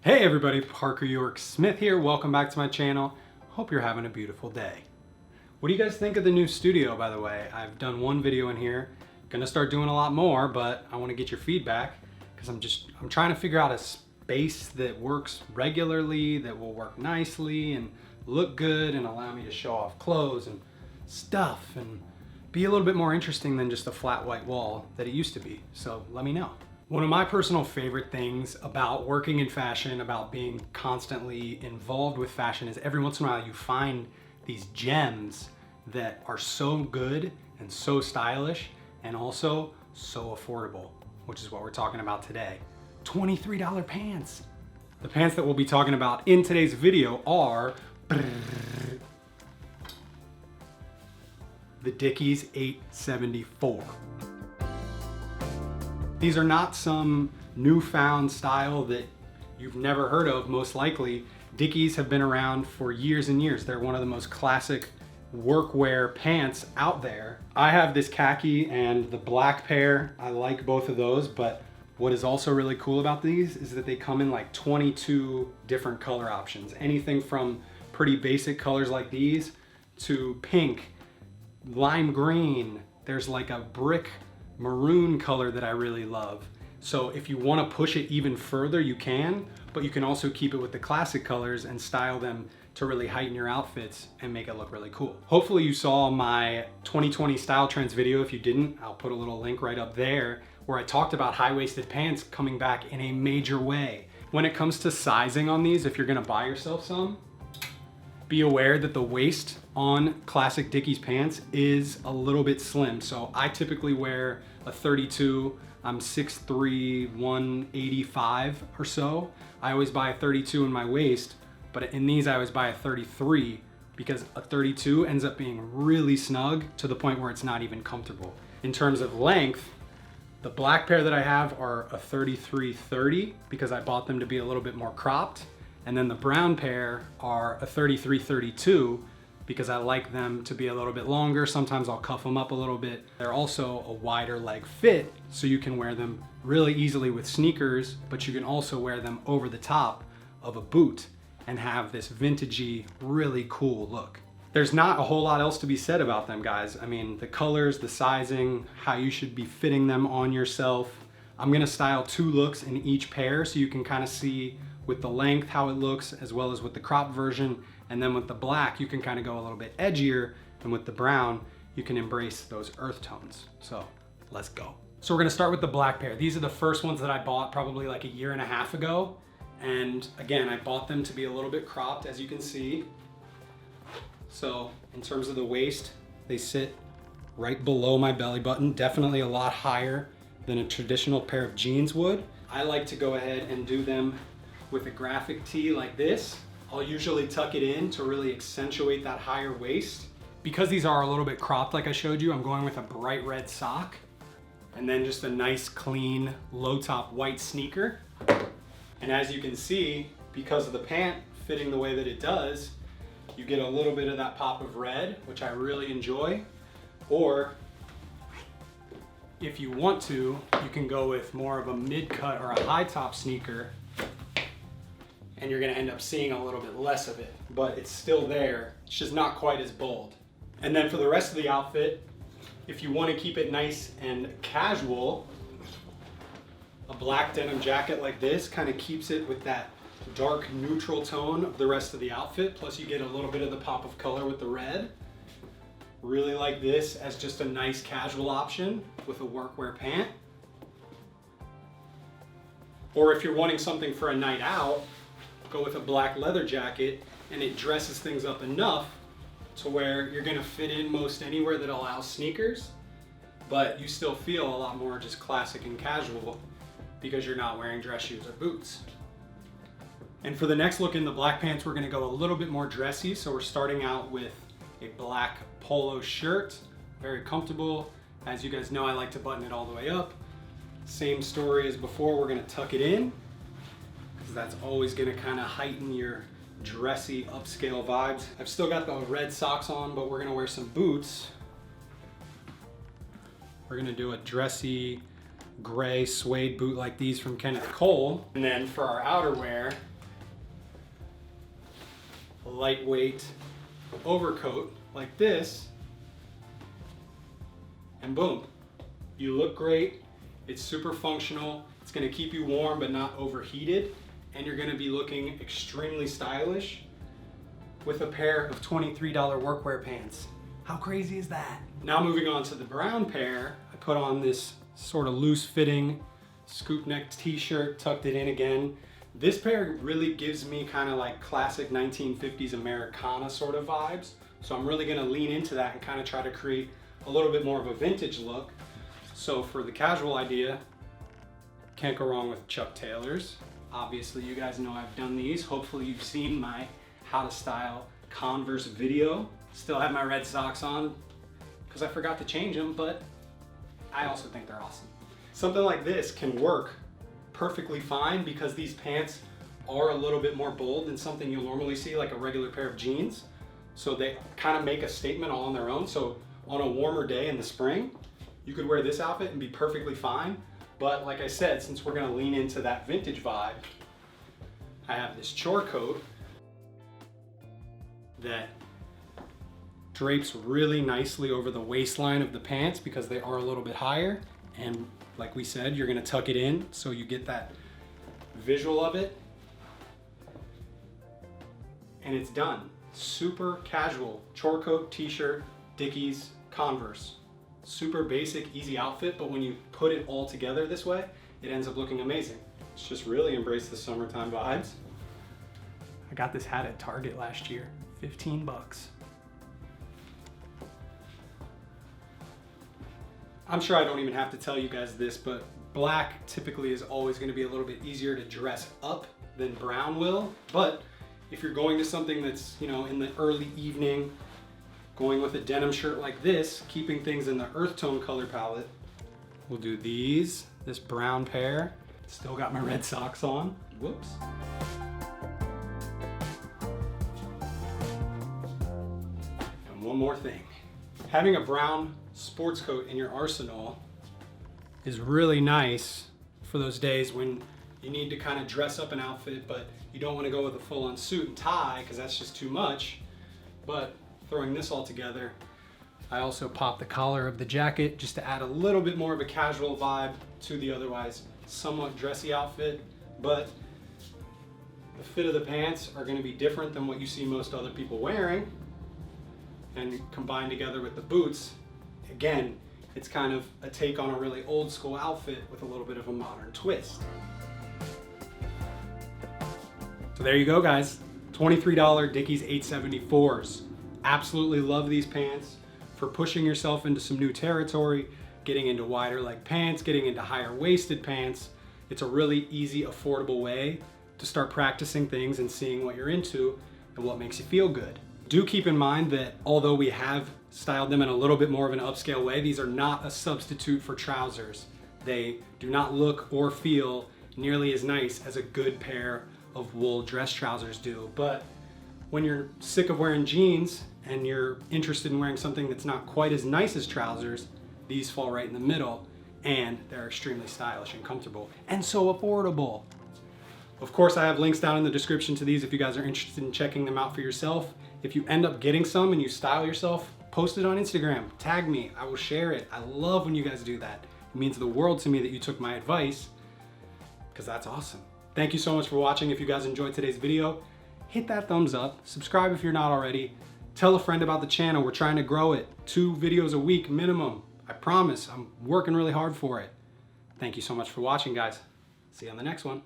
Hey everybody, Parker York Smith here. Welcome back to my channel. Hope you're having a beautiful day. What do you guys think of the new studio, by the way? I've done one video in here. Gonna start doing a lot more, but I want to get your feedback because I'm trying to figure out a space that works regularly, that will work nicely and look good and allow me to show off clothes and stuff and be a little bit more interesting than just a flat white wall that it used to be. So let me know. One of my personal favorite things about working in fashion, about being constantly involved with fashion, is every once in a while you find these gems that are so good and so stylish and also so affordable, which is what we're talking about today. $23 pants. The pants that we'll be talking about in today's video are the Dickies 874. These are not some newfound style that you've never heard of, most likely. Dickies have been around for years and years. They're one of the most classic workwear pants out there. I have this khaki and the black pair. I like both of those, but what is also really cool about these is that they come in like 22 different color options. Anything from pretty basic colors like these to pink, lime green. There's like a brick maroon color that I really love. So if you want to push it even further, you can, but you can also keep it with the classic colors and style them to really heighten your outfits and make it look really cool. Hopefully you saw my 2020 style trends video. If you didn't, I'll put a little link right up there where I talked about high-waisted pants coming back in a major way. When it comes to sizing on these, if you're gonna buy yourself some, be aware that the waist on classic Dickies pants is a little bit slim. So I typically wear a 32. I'm 6'3", 185 or so. I always buy a 32 in my waist, but in these I always buy a 33 because a 32 ends up being really snug to the point where it's not even comfortable. In terms of length, the black pair that I have are a 33-30 because I bought them to be a little bit more cropped. And then the brown pair are a 33-32 because I like them to be a little bit longer. Sometimes I'll cuff them up a little bit. They're also a wider leg fit, so you can wear them really easily with sneakers, but you can also wear them over the top of a boot and have this vintagey, really cool look. There's not a whole lot else to be said about them, guys. I mean, the colors, the sizing, how you should be fitting them on yourself. I'm gonna style 2 looks in each pair so you can kind of see with the length how it looks, as well as with the crop version. And then with the black, you can kind of go a little bit edgier, and with the brown, you can embrace those earth tones. So let's go. So we're gonna start with the black pair. These are the first ones that I bought probably like a year and a half ago. And again, I bought them to be a little bit cropped, as you can see. So in terms of the waist, they sit right below my belly button, definitely a lot higher than a traditional pair of jeans would. I like to go ahead and do them with a graphic tee like this. I'll usually tuck it in to really accentuate that higher waist. Because these are a little bit cropped like I showed you, I'm going with a bright red sock and then just a nice clean low top white sneaker. And as you can see, because of the pant fitting the way that it does, you get a little bit of that pop of red, which I really enjoy. Or if you want to, you can go with more of a mid-cut or a high top sneaker, and you're gonna end up seeing a little bit less of it, but it's still there. It's just not quite as bold. And then for the rest of the outfit, if you wanna keep it nice and casual, a black denim jacket like this kind of keeps it with that dark neutral tone of the rest of the outfit, plus you get a little bit of the pop of color with the red. Really like this as just a nice casual option with a workwear pant. Or if you're wanting something for a night out, go with a black leather jacket, and it dresses things up enough to where you're gonna fit in most anywhere that allows sneakers, but you still feel a lot more just classic and casual because you're not wearing dress shoes or boots. And for the next look in the black pants, we're gonna go a little bit more dressy. So we're starting out with a black polo shirt, very comfortable. As you guys know, I like to button it all the way up. Same story as before, we're gonna tuck it in, because that's always gonna kind of heighten your dressy upscale vibes. I've still got the red socks on, but we're gonna wear some boots. We're gonna do a dressy gray suede boot like these from Kenneth Cole. And then for our outerwear, lightweight overcoat like this, and boom, you look great. It's super functional. It's gonna keep you warm but not overheated, and you're gonna be looking extremely stylish with a pair of $23 workwear pants. How crazy is that? Now moving on to the brown pair, I put on this sort of loose fitting scoop neck t-shirt, tucked it in again. This pair really gives me kind of like classic 1950s Americana sort of vibes. So I'm really gonna lean into that and kind of try to create a little bit more of a vintage look. So for the casual idea, can't go wrong with Chuck Taylors. Obviously you guys know I've done these. Hopefully you've seen my how to style Converse video. Still have my red socks on because I forgot to change them, but I also think they're awesome. Something like this can work perfectly fine because these pants are a little bit more bold than something you'll normally see like a regular pair of jeans. So they kind of make a statement all on their own. So on a warmer day in the spring, you could wear this outfit and be perfectly fine. But like I said, since we're gonna lean into that vintage vibe, I have this chore coat that drapes really nicely over the waistline of the pants because they are a little bit higher. And like we said, you're gonna tuck it in so you get that visual of it. And it's done. Super casual, chore coat, t-shirt, Dickies, Converse. Super basic, easy outfit, but when you put it all together this way, it ends up looking amazing. It's just really embrace the summertime vibes. I got this hat at Target last year, 15 bucks. I'm sure I don't even have to tell you guys this, but black typically is always going to be a little bit easier to dress up than brown will. But if you're going to something that's, you know, in the early evening, going with a denim shirt like this, keeping things in the earth tone color palette, we'll do these, this brown pair. Still got my red socks on. Whoops. And one more thing. Having a brown sports coat in your arsenal is really nice for those days when you need to kind of dress up an outfit, but you don't want to go with a full-on suit and tie because that's just too much. But throwing this all together, I also popped the collar of the jacket just to add a little bit more of a casual vibe to the otherwise somewhat dressy outfit. But the fit of the pants are going to be different than what you see most other people wearing. And combined together with the boots, again, it's kind of a take on a really old school outfit with a little bit of a modern twist. So there you go, guys. $23 Dickies 874s. Absolutely love these pants for pushing yourself into some new territory, getting into wider leg pants, getting into higher waisted pants. It's a really easy, affordable way to start practicing things and seeing what you're into and what makes you feel good. Do keep in mind that although we have styled them in a little bit more of an upscale way, these are not a substitute for trousers. They do not look or feel nearly as nice as a good pair of wool dress trousers do. But when you're sick of wearing jeans and you're interested in wearing something that's not quite as nice as trousers, these fall right in the middle, and they're extremely stylish and comfortable and so affordable. Of course, I have links down in the description to these if you guys are interested in checking them out for yourself. If you end up getting some and you style yourself, post it on Instagram, tag me, I will share it. I love when you guys do that. It means the world to me that you took my advice, because that's awesome. Thank you so much for watching. If you guys enjoyed today's video, hit that thumbs up, subscribe if you're not already, tell a friend about the channel. We're trying to grow it, 2 videos a week minimum. I promise, I'm working really hard for it. Thank you so much for watching, guys. See you on the next one.